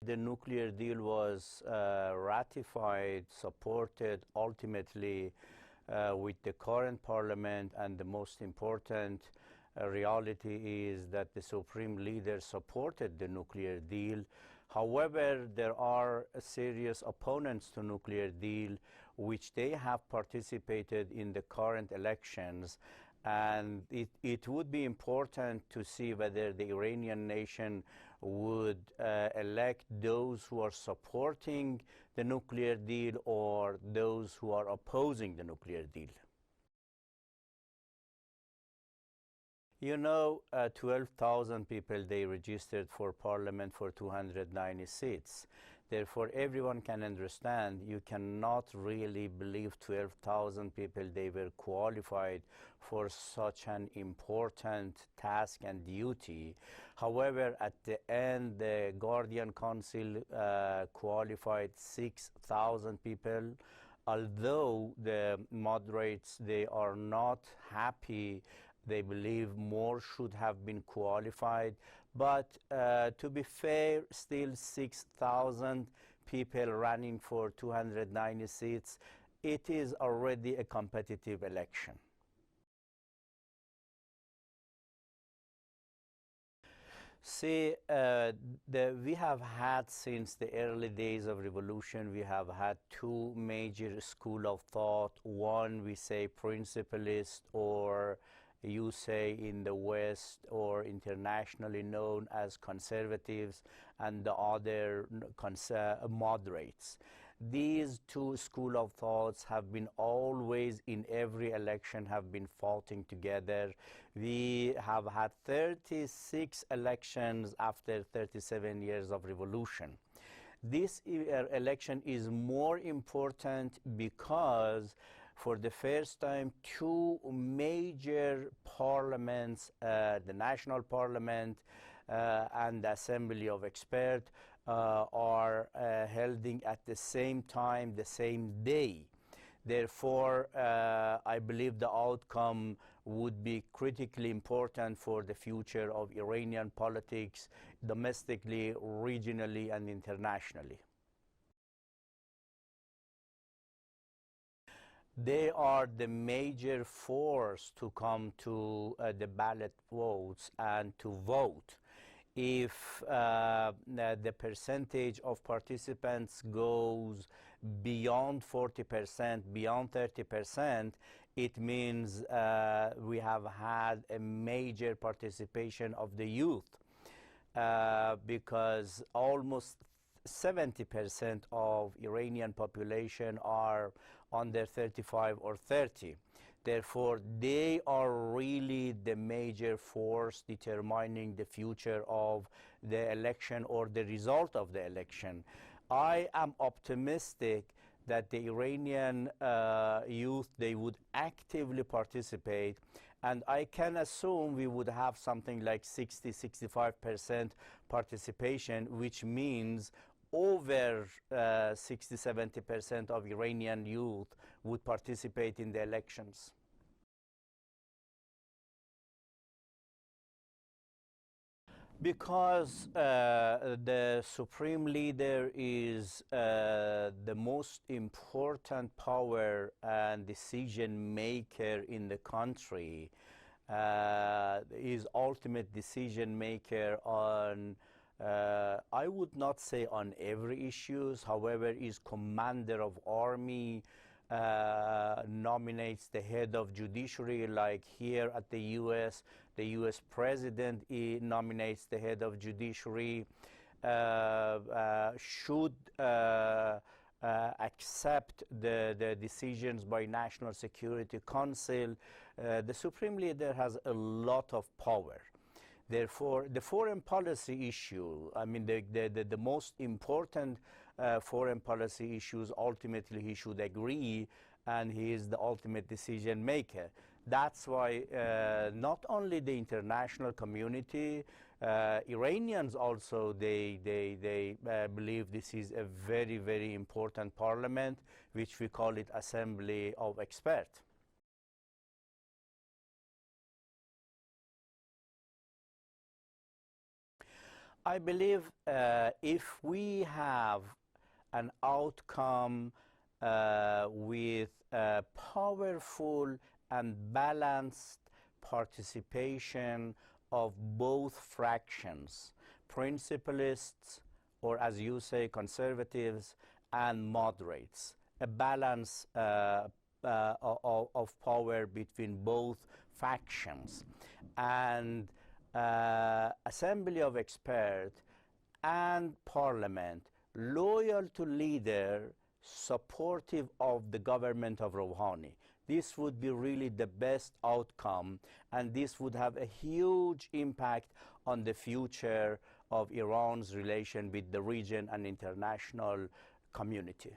The nuclear deal was ratified, supported ultimately with the current parliament, and the most important reality is that the supreme leader supported the nuclear deal. However, there are serious opponents to nuclear deal which they have participated in the current elections, and it would be important to see whether the Iranian nation would elect those who are supporting the nuclear deal or those who are opposing the nuclear deal. You know, 12,000 people, they registered for parliament for 290 seats. Therefore, everyone can understand you cannot really believe 12,000 people, they were qualified for such an important task and duty. However, at the end, the Guardian Council qualified 6,000 people. Although the moderates, they are not happy, they believe more should have been qualified. But to be fair, still 6,000 people running for 290 seats. It is already a competitive election. See, we have had since the early days of revolution, we have had two major schools of thought. One, we say principalist, or you say in the West or internationally known as conservatives, and the other moderates. These two schools of thoughts have been always in every election have been fighting together. We have had 36 elections after 37 years of revolution. This election is more important because for the first time, two major parliaments, the National Parliament and the Assembly of Experts, are holding at the same time, the same day. Therefore, I believe the outcome would be critically important for the future of Iranian politics, domestically, regionally, and internationally. They are the major force to come to the ballot votes and to vote. If the percentage of participants goes beyond 40%, beyond 30%, it means we have had a major participation of the youth because almost 70% of Iranian population are under 35 or 30. Therefore, they are really the major force determining the future of the election or the result of the election. I am optimistic that the Iranian youth, they would actively participate, and I can assume we would have something like 60–65% participation, which means over 60–70% of Iranian youth would participate in the elections. Because the supreme leader is the most important power and decision maker in the country, is ultimate decision maker on I would not say on every issues, however, is commander of army, nominates the head of judiciary, like here at the U.S. The U.S. president nominates the head of judiciary, should accept the decisions by National Security Council. The Supreme Leader has a lot of power. Therefore, the foreign policy issue, I mean, the most important foreign policy issues, ultimately he should agree, and he is the ultimate decision maker. That's why not only the international community, Iranians also, they believe this is a very, very important parliament, which we call it Assembly of Experts. I believe if we have an outcome with powerful and balanced participation of both fractions, principalists, or as you say, conservatives, and moderates, a balance of power between both factions, and assembly of experts and parliament loyal to leader, supportive of the government of Rouhani. This would be really the best outcome, and this would have a huge impact on the future of Iran's relation with the region and international community.